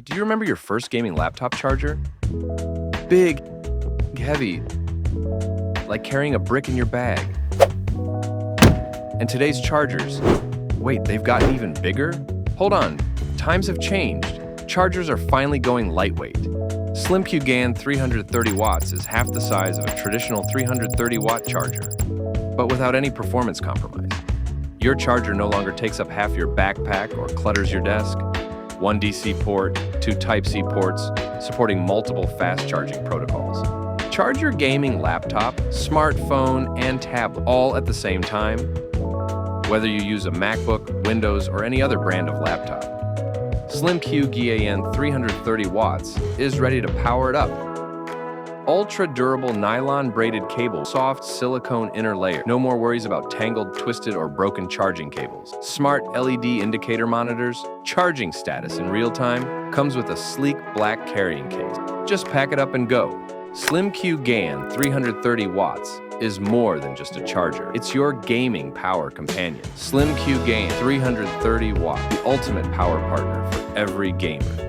Do you remember your first gaming laptop charger? Big, heavy, like carrying a brick in your bag. And today's chargers, wait, they've gotten even bigger? Hold on, times have changed. Chargers are finally going lightweight. SlimQ GaN 330 watts is half the size of a traditional 330 watt charger, but without any performance compromise. Your charger no longer takes up half your backpack or clutters your desk. One DC port, two Type-C ports, supporting multiple fast charging protocols. Charge your gaming laptop, smartphone, and tablet all at the same time, whether you use a MacBook, Windows, or any other brand of laptop. SlimQ GaN 330 watts is ready to power it up. Ultra-durable nylon-braided cable, soft silicone inner layer. No more worries about tangled, twisted, or broken charging cables. Smart LED indicator monitors, charging status in real time, comes with a sleek black carrying case. Just pack it up and go. SlimQ GaN 330 watts is more than just a charger. It's your gaming power companion. SlimQ GaN 330 watt, the ultimate power partner for every gamer.